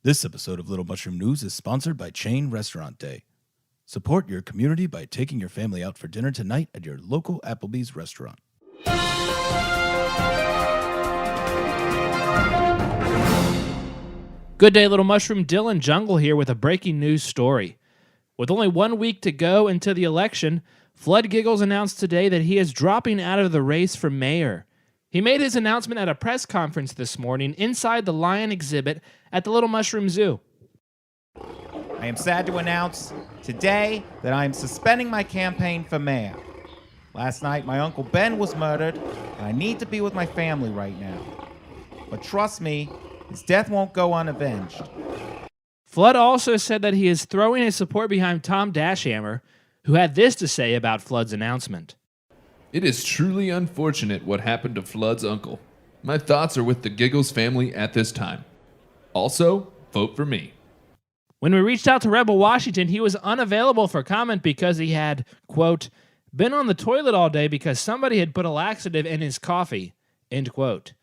This episode of Little Mushroom News is sponsored by Chain Restaurant Day. Support your community by taking your family out for dinner tonight at your local Applebee's restaurant. Good day, Little Mushroom. Dylan Jungle here with a breaking news story. With only 1 week to go until the election, Flood Giggles announced today that he is dropping out of the race for mayor. He made his announcement at a press conference this morning inside the lion exhibit at the Little Mushroom Zoo. I am sad to announce today that I am suspending my campaign for mayor. Last night, my Uncle Ben was murdered, and I need to be with my family right now. But trust me, his death won't go unavenged. Flood also said that he is throwing his support behind Tom Dashhammer, who had this to say about Flood's announcement. It is truly unfortunate what happened to Flood's uncle. My thoughts are with the Giggles family at this time. Also, vote for me. When we reached out to Rebel Washington, he was unavailable for comment because he had, quote, been on the toilet all day because somebody had put a laxative in his coffee, end quote.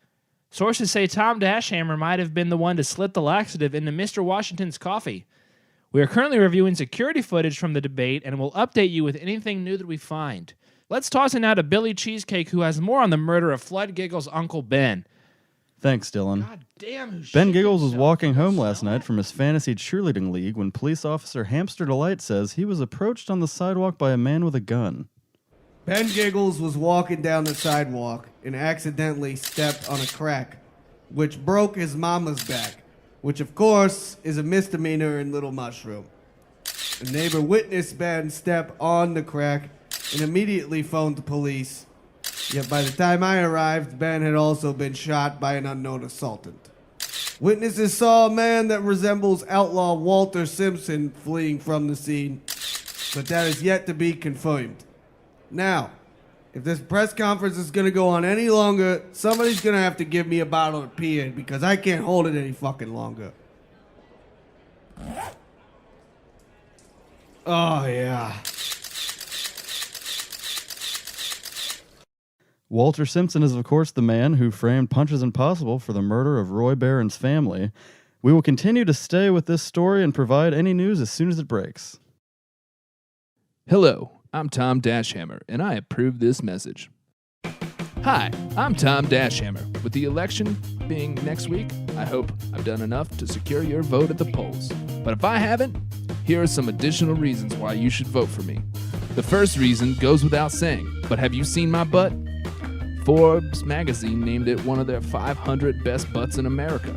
Sources say Tom Dashhammer might have been the one to slip the laxative into Mr. Washington's coffee. We are currently reviewing security footage from the debate and will update you with anything new that we find. Let's toss it now to Billy Cheesecake, who has more on the murder of Flood Giggles' Uncle Ben. Thanks, Dylan. God damn, who Ben shit Giggles was himself? walking home last night from his fantasy cheerleading league when police officer Hamster Delight says he was approached on the sidewalk by a man with a gun. Ben Giggles was walking down the sidewalk and accidentally stepped on a crack, which broke his mama's back, which of course is a misdemeanor in Little Mushroom. A neighbor witnessed Ben step on the crack and immediately phoned the police. Yet by the time I arrived, Ben had also been shot by an unknown assailant. Witnesses saw a man that resembles outlaw Walter Simpson fleeing from the scene, but that is yet to be confirmed. Now, if this press conference is going to go on any longer, somebody's going to have to give me a bottle to pee in because I can't hold it any fucking longer. Oh, yeah. Walter Simpson is, of course, the man who framed Punches Impossible for the murder of Roy Barron's family. We will continue to stay with this story and provide any news as soon as it breaks. Hello, I'm Tom Dashhammer, and I approve this message. Hi, I'm Tom Dashhammer. With the election being next week, I hope I've done enough to secure your vote at the polls. But if I haven't, here are some additional reasons why you should vote for me. The first reason goes without saying, but have you seen my butt? Forbes magazine named it one of their 500 best butts in America.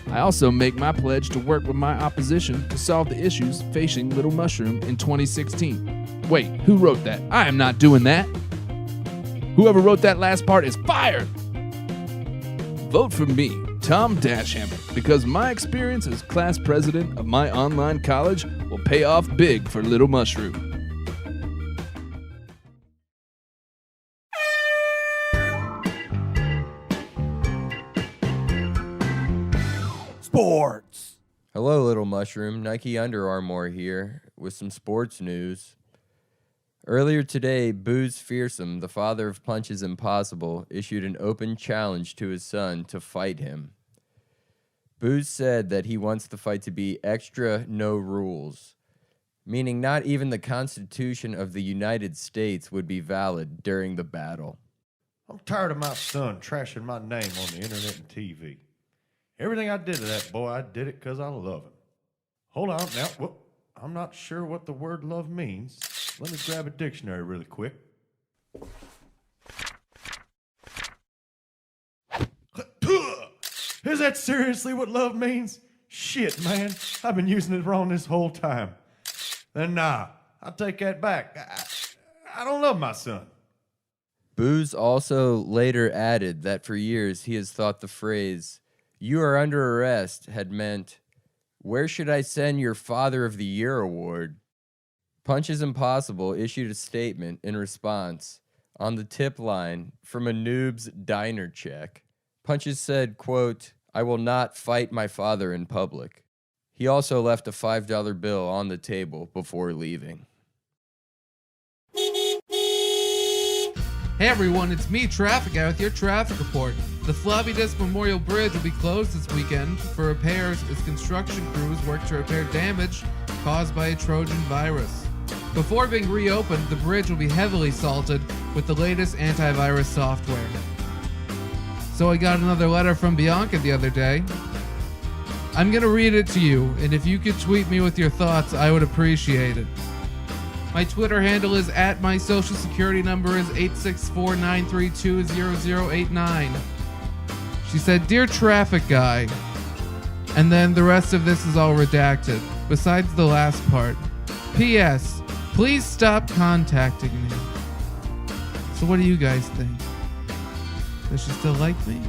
I also make my pledge to work with my opposition to solve the issues facing Little Mushroom in 2016. Wait, who wrote that? I am not doing that. Whoever wrote that last part is fired. Vote for me, Tom Dashhammer, because my experience as class president of my online college will pay off big for Little Mushroom. Sports. Hello, Little Mushroom. Nike Under Armour here with some sports news. Earlier today, Booz Fearsome, the father of Punches Impossible, issued an open challenge to his son to fight him. Booz said that he wants the fight to be extra no rules, meaning not even the Constitution of the United States would be valid during the battle. I'm tired of my son trashing my name on the internet and TV. Everything I did to that boy, I did it because I love him. Hold on, now, well, I'm not sure what the word love means. Let me grab a dictionary really quick. Is that seriously what love means? Shit, man, I've been using it wrong this whole time. Then nah, I'll take that back. I don't love my son. Booz also later added that for years he has thought the phrase, "You are under arrest," had meant, "Where should I send your Father of the Year award?" Punches Impossible issued a statement in response on the tip line from a noob's diner check. Punches said, quote, "I will not fight my father in public." He also left a $5 bill on the table before leaving. Hey everyone, it's me, Traffic Guy, with your traffic report. The Floppy Disk Memorial Bridge will be closed this weekend for repairs as construction crews work to repair damage caused by a Trojan virus. Before being reopened, the bridge will be heavily salted with the latest antivirus software. So I got another letter from Bianca the other day. I'm going to read it to you, and if you could tweet me with your thoughts, I would appreciate it. My Twitter handle is @my social security number is 864-932-0089. She said, "Dear traffic guy," and then the rest of this is all redacted, besides the last part. "P.S. Please stop contacting me." So what do you guys think? Does she still like me?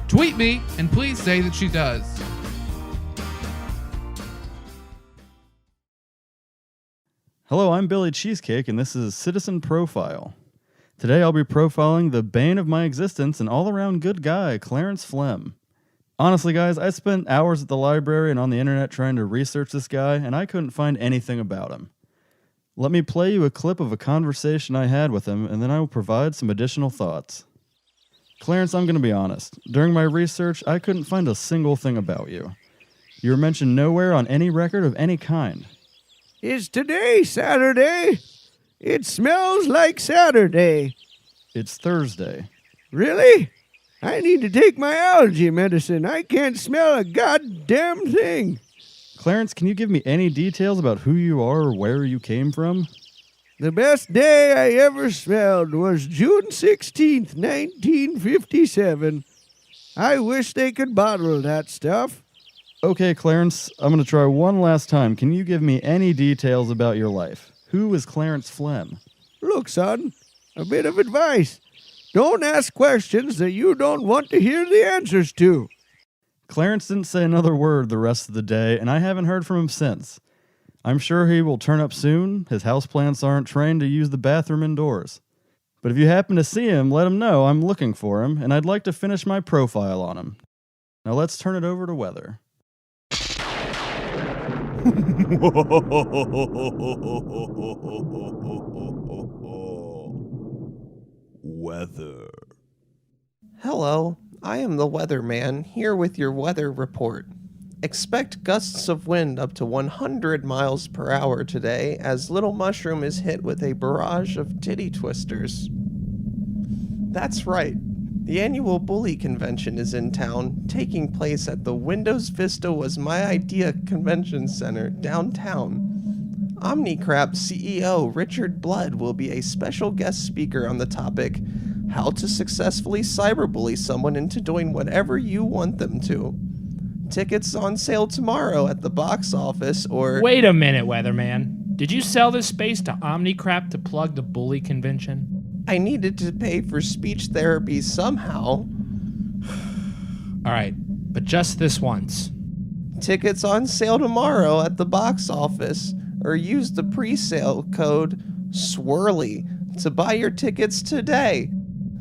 Tweet me, and please say that she does. Hello, I'm Billy Cheesecake, and this is Citizen Profile. Today I'll be profiling the bane of my existence and all-around good guy, Clarence Flem. Honestly, guys, I spent hours at the library and on the internet trying to research this guy, and I couldn't find anything about him. Let me play you a clip of a conversation I had with him, and then I will provide some additional thoughts. Clarence, I'm going to be honest. During my research, I couldn't find a single thing about you. You were mentioned nowhere on any record of any kind. Is today Saturday? It smells like Saturday. It's Thursday. Really? I need to take my allergy medicine. I can't smell a goddamn thing. Clarence, can you give me any details about who you are or where you came from? The best day I ever smelled was June 16th, 1957. I wish they could bottle that stuff. Okay, Clarence, I'm going to try one last time. Can you give me any details about your life? Who is Clarence Flem? Look, son, a bit of advice. Don't ask questions that you don't want to hear the answers to. Clarence didn't say another word the rest of the day, and I haven't heard from him since. I'm sure he will turn up soon. His houseplants aren't trained to use the bathroom indoors. But if you happen to see him, let him know I'm looking for him, and I'd like to finish my profile on him. Now let's turn it over to weather. Weather. Hello, I am the weatherman, here with your weather report. Expect gusts of wind up to 100 miles per hour today as Little Mushroom is hit with a barrage of titty twisters. That's right, the annual Bully Convention is in town, taking place at the Windows Vista Was My Idea Convention Center downtown. OmniCrap CEO Richard Blood will be a special guest speaker on the topic, how to successfully cyberbully someone into doing whatever you want them to. Tickets on sale tomorrow at the box office or... Wait a minute, weatherman. Did you sell this space to OmniCrap to plug the Bully Convention? I needed to pay for speech therapy somehow. All right, but just this once. Tickets on sale tomorrow at the box office, or use the pre-sale code SWIRLY to buy your tickets today.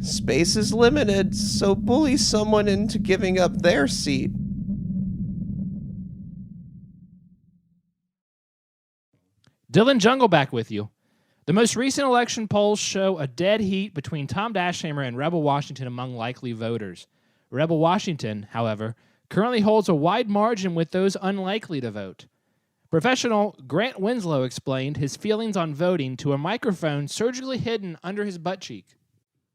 Space is limited, so bully someone into giving up their seat. Dylan Jungle back with you. The most recent election polls show a dead heat between Tom Dashammer and Rebel Washington among likely voters. Rebel Washington, however, currently holds a wide margin with those unlikely to vote. Professional Grant Winslow explained his feelings on voting to a microphone surgically hidden under his butt cheek.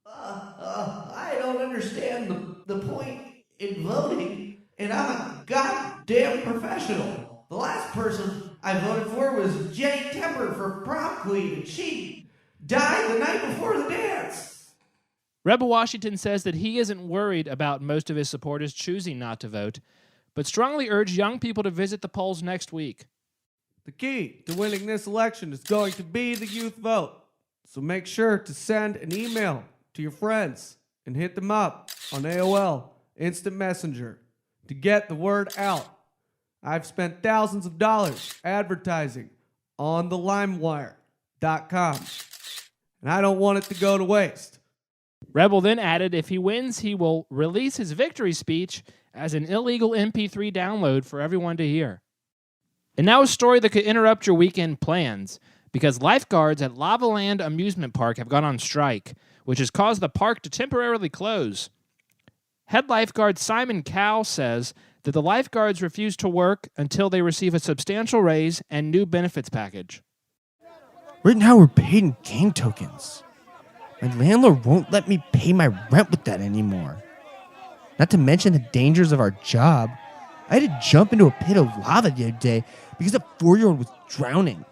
I don't understand the point in voting, and I'm a goddamn professional. The last person I voted for was Jenny Temper for prom queen, and she died the night before the dance. Rebel Washington says that he isn't worried about most of his supporters choosing not to vote, but strongly urged young people to visit the polls next week. The key to winning this election is going to be the youth vote. So make sure to send an email to your friends and hit them up on AOL Instant Messenger to get the word out. I've spent thousands of dollars advertising on the LimeWire.com, and I don't want it to go to waste. Rebel then added if he wins, he will release his victory speech as an illegal MP3 download for everyone to hear. And now a story that could interrupt your weekend plans, because lifeguards at Lavaland Amusement Park have gone on strike, which has caused the park to temporarily close. Head lifeguard Simon Cowell says that the lifeguards refuse to work until they receive a substantial raise and new benefits package. Right now we're paid in game tokens. My landlord won't let me pay my rent with that anymore. Not to mention the dangers of our job. I had to jump into a pit of lava the other day because a 4-year-old was drowning.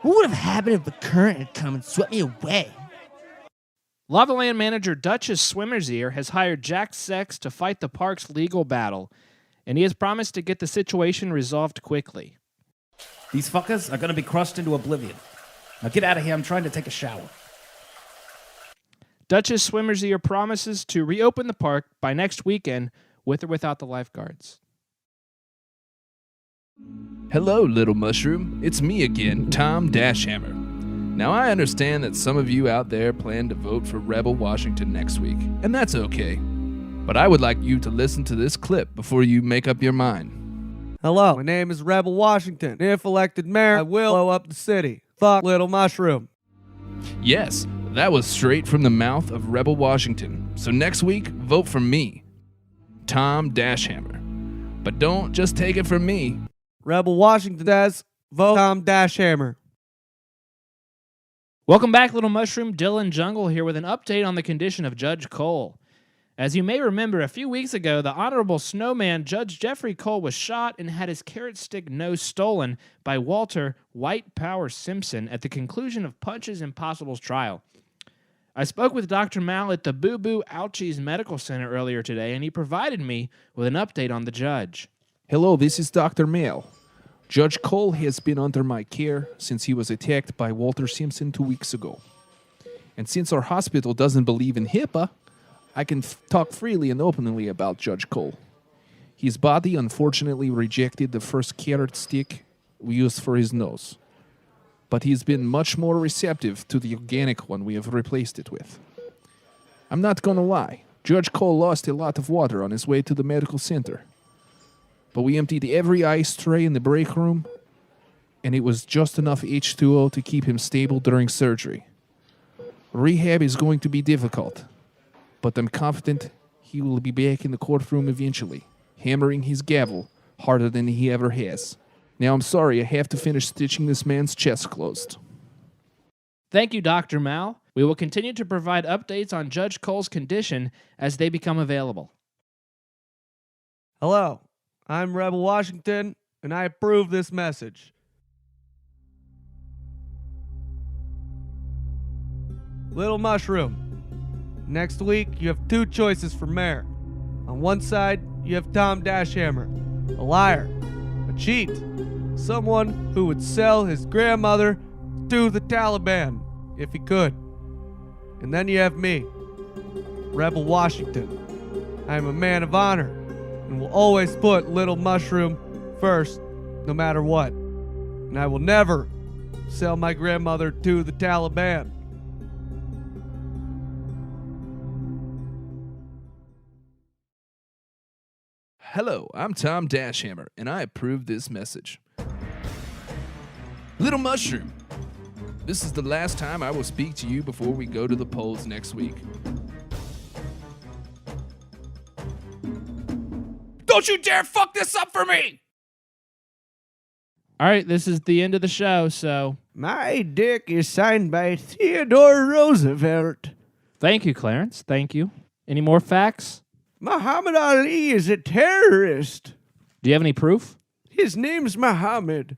What would have happened if the current had come and swept me away? Lavaland manager Duchess Swimmer's Ear has hired Jack Sex to fight the park's legal battle, and he has promised to get the situation resolved quickly. These fuckers are gonna be crushed into oblivion. Now get out of here, I'm trying to take a shower. Duchess Swimmer's Ear promises to reopen the park by next weekend with or without the lifeguards. Hello, little mushroom. It's me again, Tom Dashhammer. Now, I understand that some of you out there plan to vote for Rebel Washington next week, and that's okay. But I would like you to listen to this clip before you make up your mind. Hello, my name is Rebel Washington. If elected mayor, I will blow up the city. Fuck Little Mushroom. Yes, that was straight from the mouth of Rebel Washington. So next week, vote for me, Tom Dashhammer. But don't just take it from me. Rebel Washington says, vote Tom Dashhammer. Welcome back, Little Mushroom. Dylan Jungle here with an update on the condition of Judge Cole. As you may remember, a few weeks ago, the Honorable Snowman Judge Jeffrey Cole was shot and had his carrot stick nose stolen by Walter White Power Simpson at the conclusion of Punches Impossible's trial. I spoke with Dr. Mal at the Boo Boo Ouchies Medical Center earlier today, and he provided me with an update on the judge. Hello, this is Dr. Mail. Judge Cole has been under my care since he was attacked by Walter Simpson 2 weeks ago. And since our hospital doesn't believe in HIPAA, I can talk freely and openly about Judge Cole. His body unfortunately rejected the first carrot stick we used for his nose, but he's been much more receptive to the organic one we have replaced it with. I'm not gonna lie, Judge Cole lost a lot of water on his way to the medical center. But we emptied every ice tray in the break room, and it was just enough H2O to keep him stable during surgery. Rehab is going to be difficult, but I'm confident he will be back in the courtroom eventually, hammering his gavel harder than he ever has. Now I'm sorry, I have to finish stitching this man's chest closed. Thank you, Dr. Mal. We will continue to provide updates on Judge Cole's condition as they become available. Hello, I'm Rebel Washington, and I approve this message. Little Mushroom, next week you have two choices for mayor. On one side, you have Tom Dashhammer, a liar, a cheat, someone who would sell his grandmother to the Taliban if he could. And then you have me, Rebel Washington. I am a man of honor and will always put Little Mushroom first, no matter what. And I will never sell my grandmother to the Taliban. Hello, I'm Tom Dashhammer, and I approve this message. Little Mushroom, this is the last time I will speak to you before we go to the polls next week. Don't you dare fuck this up for me! All right, this is the end of the show, so My dick is signed by Theodore Roosevelt. thank you, Clarence. Thank you. Any more facts? Muhammad Ali is a terrorist. Do you have any proof? His name's Muhammad.